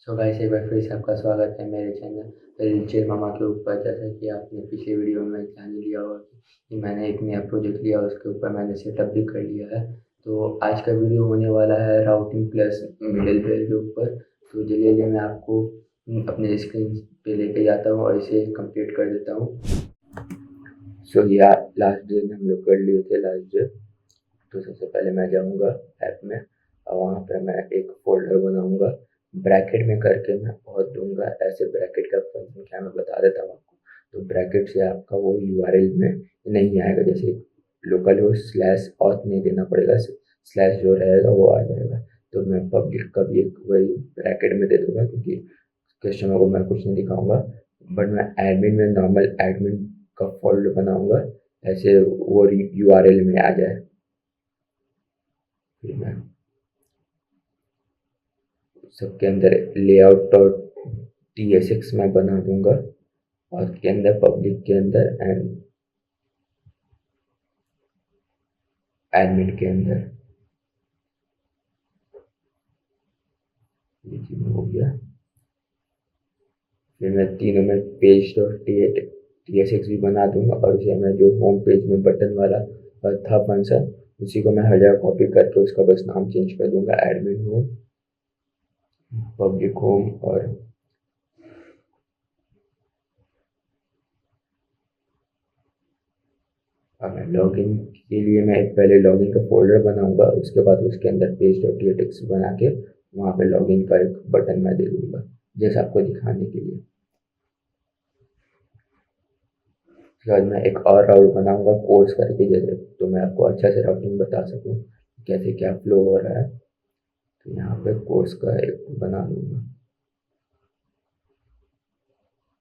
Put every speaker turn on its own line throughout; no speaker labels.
So guys, एक बार फिर से आपका स्वागत है मेरे चैनल रिचर मामा के ऊपर। जैसा कि आपने पिछले वीडियो में ध्यान लिया होगा कि मैंने एक नया प्रोजेक्ट लिया, उसके ऊपर मैंने सेटअप भी कर लिया है। तो आज का वीडियो होने वाला है राउटिंग प्लस मिडलवेयर के ऊपर। तो चलिए मैं आपको अपने स्क्रीन पे लेके जाता हूँ और इसे कंप्लीट कर देता हूँ। सो ये लास्ट डे हम लोग कर लिए थे लास्ट डे। तो सबसे पहले मैं जाऊँगा ऐप में और वहाँ पर मैं एक फोल्डर बनाऊँगा, ब्रैकेट में करके मैं बहुत दूंगा। ऐसे ब्रैकेट का फंक्शन क्या मैं बता देता हूँ आपको। तो ब्रैकेट से आपका वो यूआरएल में नहीं आएगा, जैसे लोकल हो स्लैश ऑथ नहीं देना पड़ेगा, स्लैश जो रहेगा वो आ जाएगा। तो मैं पब्लिक का भी एक वही ब्रैकेट में दे दूंगा, क्योंकि कस्टमर को मैं कुछ नहीं दिखाऊंगा, बट मैं एडमिन में नॉर्मल एडमिन का फोल्डर बनाऊंगा, ऐसे वो यूआरएल में आ जाए। फिर मैं सबके अंदर लेआउट और TSX में बना दूंगा, और के अंदर पब्लिक के अंदर एंड एडमिन के अंदर ये तीनों हो गया। फिर मैं तीनों में पेज डॉट TSX भी बना दूंगा, और उसे मैं जो होम पेज में बटन वाला था फंक्शन, उसी को मैं हर जगह कॉपी करके उसका बस नाम चेंज कर दूंगा, एडमिन होम, पब्लिक होम। और अब मैं लॉगिन के लिए मैं पहले लॉगिन का फोल्डर बनाऊंगा, उसके बाद उसके अंदर पेज डॉट TSX बना के वहाँ पे लॉगिन का एक बटन मैं दे दूंगा, जैसे आपको दिखाने के लिए। उसके बाद मैं एक और राउट बनाऊंगा कोर्स करके, जैसे तो मैं आपको अच्छा से राउटिंग बता सकूँ कैसे क्या फ्लो हो रहा है। तो यहाँ पे कोर्स का एक बना दूंगा।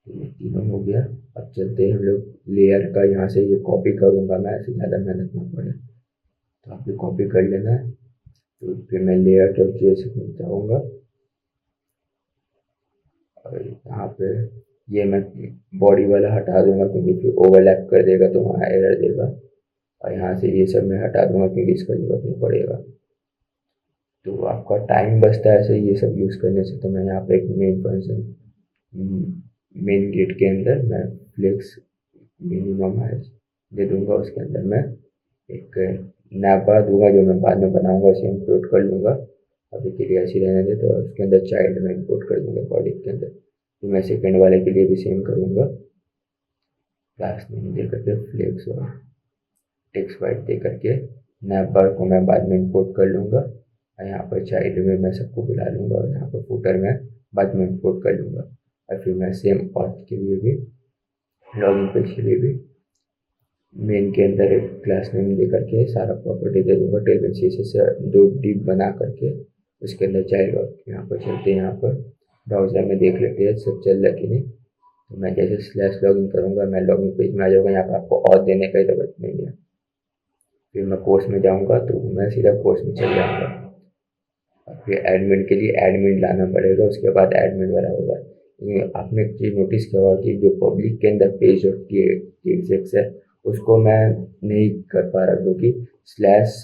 ये तीनों हो गया। अब चलते हैं हम लोग लेयर का, यहाँ से ये कॉपी करूँगा मैं, ऐसे ज़्यादा मेहनत ना पड़े, तो आप भी कॉपी कर लेना है। तो फिर मैं लेयर डॉट JS में जाऊँगा, और यहाँ पे ये मैं बॉडी वाला हटा दूंगा, क्योंकि फिर ओवरलैप कर देगा तो वहाँ एरर देगा। और यहाँ से ये सब मैं हटा दूंगा, क्योंकि इसका जरूरत नहीं पड़ेगा। तो आपका टाइम बचता है ऐसे ये सब यूज़ करने से। तो मैं यहाँ पे एक मेन फंक्शन मेन गेट के अंदर मैं फ्लेक्स मिनिमम है दे दूंगा, उसके अंदर मैं एक नैपा दूंगा, जो मैं बाद में बनाऊंगा उसे इंपोर्ट कर लूँगा। अभी के लिए ऐसी रहने दे। तो उसके अंदर चाइल्ड में इंपोर्ट कर दूंगा बॉडी के अंदर। तो मैं सेकेंड वाले के लिए भी सेम करूँगा, क्लास नेम दे करके फ्लेक्स और टेक्स्ट वाइट दे करके नैप बार को मैं बाद में इंपोर्ट कर लूँगा। और यहाँ पर चाइल्ड में मैं सबको बुला लूँगा, और यहाँ पर फुटर में बाद में इंपोर्ट कर लूँगा। और फिर मैं सेम ऑथ के लिए भी, लॉगिन पेज के लिए भी मेन के अंदर एक क्लास नेम दे करके सारा प्रॉपर्टी दे दूँगा, टेबल शीशे से दो डिप बना करके उसके अंदर चाइल्ड। और यहाँ पर चलते हैं, यहाँ पर ब्राउज़र में देख लेते हैं सब चल रहा है कि नहीं। तो मैं जैसे स्लैश लॉगिन करूँगा, मैं लॉगिन पेज में आ जाऊँगा। यहाँ पर आपको ऑथ देने का जरूरत नहीं है। फिर मैं कोर्स में जाऊँगा, तो मैं सीधा कोर्स में चल जाऊँगा। और फिर एडमिन के लिए एडमिन लाना पड़ेगा, उसके बाद एडमिन वाला होगा। आपने एक चीज़ नोटिस किया होगा कि जो पब्लिक के अंदर पेज और TSX है, उसको मैं नहीं कर पा रहा, क्योंकि स्लैश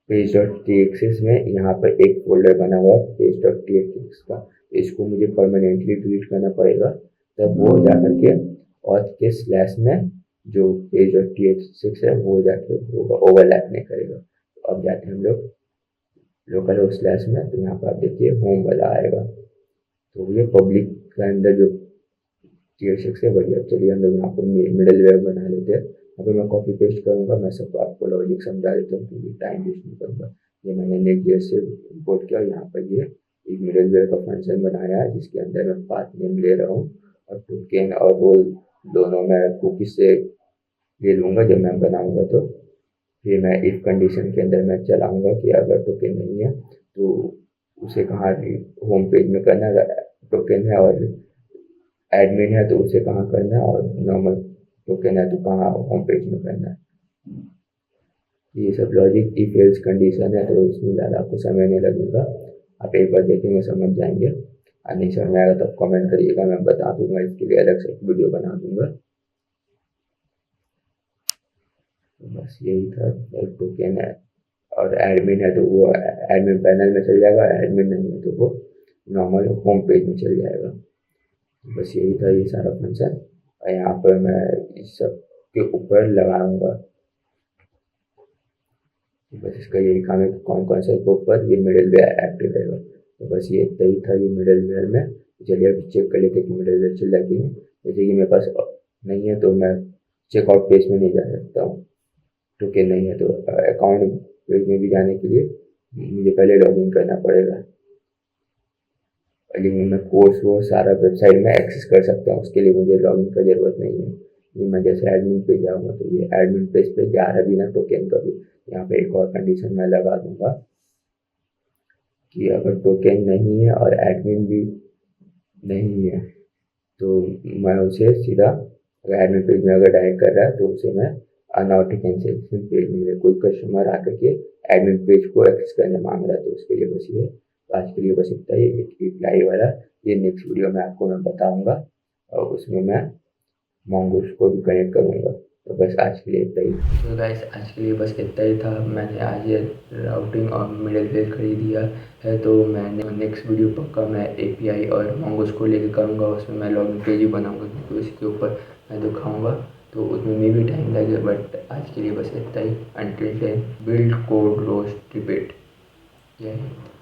पेज डॉट TSX में यहाँ पर एक फोल्डर बना हुआ पेज डॉट TSX का, इसको मुझे परमानेंटली डिलीट करना पड़ेगा, तब वो जा करके और के स्लैश में जो पेज डॉट TSX है वो जाके होगा, ओवरलैप नहीं करेगा। तो अब जाते हैं हम लोग लोकल होस्ट स्लैश में। तो यहाँ पर आप देखिए होम वाला आएगा, तो ये पब्लिक के अंदर जो TSX है वही। अब चलिए हम लोग यहाँ पर मिडल वेयर बना लेते हैं। अभी मैं कॉपी पेस्ट करूँगा, मैं सबको आपको लॉजिक समझा देता हूँ, क्योंकि टाइम वेस्ट नहीं करूँगा। ये मैंने नेटजेस से इम्पोर्ट किया, यहाँ पर ये एक मिडल वेयर का फंक्शन बनाया है, जिसके अंदर मैं पाथ नेम ले रहा हूँ, और टोकन और रोल दोनों मैं कुकीज से ले लूँगा जब मैं बनाऊँगा। तो फिर मैं इफ कंडीशन के अंदर मैं चलाऊँगा कि अगर टोकन नहीं है तो उसे कहाँ होम पेज में करना है, अगर टोकन है और एडमिन है तो उसे कहाँ करना है, और नॉर्मल टोकन है तो कहाँ होम पेज में करना है। ये सब लॉजिक इफ एल्स कंडीशन है, तो इसमें ज़्यादा आपको समय नहीं लगेगा। आप एक बार देखेंगे समझ जाएंगे, और नहीं समझ में आएगा तो कमेंट करिएगा, मैं बता दूंगा, इसके लिए अलग से एक वीडियो बना दूंगा। तो बस यही था। टोकन है और एडमिन है तो वो एडमिन पैनल में चल जाएगा, एडमिन नहीं है तो वो नॉर्मल होम पेज में चल जाएगा। बस यही था ये सारा फंक्शन। और यहाँ पर मैं इस सब के ऊपर लगाऊंगा, बस इसका यही काम है कि कौन कौन सा के ऊपर ये मिडिल वेयर एक्टिव रहेगा। तो बस ये सही था ये मिडिल वेयर में। चलिए अभी चेक कर लेते हैं कि मिडिल वेयर चल रहा है कि नहीं। जैसे कि मेरे पास नहीं है तो मैं चेकआउट पेज में नहीं जा सकता हूँ, टोकन नहीं है तो अकाउंट पेज में भी जाने के लिए मुझे पहले लॉगिन करना पड़ेगा। लेकिन मैं कोर्स वो सारा वेबसाइट में एक्सेस कर सकता हूँ, उसके लिए मुझे लॉगिन की ज़रूरत नहीं है। ये मैं जैसे एडमिन पे जाऊँगा तो ये एडमिन पेज पे जा रहा बिना टोकन का भी। यहाँ पे एक और कंडीशन मैं लगा दूंगा कि अगर टोकन नहीं है और एडमिन भी नहीं है तो मैं उसे सीधा, अगर एडमिन पेज में अगर डायरेक्ट कर रहा है तो उसे मैं अनऑट कैंसिलेशन पेज में, कोई कस्टमर आकर के एडमिन पेज को एक्सेस करने मांग रहा है तो उसके लिए बस ये, आज के लिए बस इतना ही। एक एपीआई वाला ये नेक्स्ट वीडियो में आपको मैं बताऊंगा और उसमें मैं मोंगोस को भी कनेक्ट करूंगा। तो बस आज के लिए इतना ही। तो गाइस आज के लिए बस इतना ही था। मैंने आज ये राउटिंग और मिडिल वेयर खरीद दिया है, तो मैंने नेक्स्ट वीडियो पक्का मैं एपीआई और मोंगोस को लेकर करूँगा। उसमें मैं लॉगिन पेज ही बनाऊँगा क्योंकि उसके ऊपर मैं दिखाऊँगा, तो उसमें मे भी टाइम लगे। बट आज के लिए बस इतना ही। Until then build code roast repeat. जय हिंद।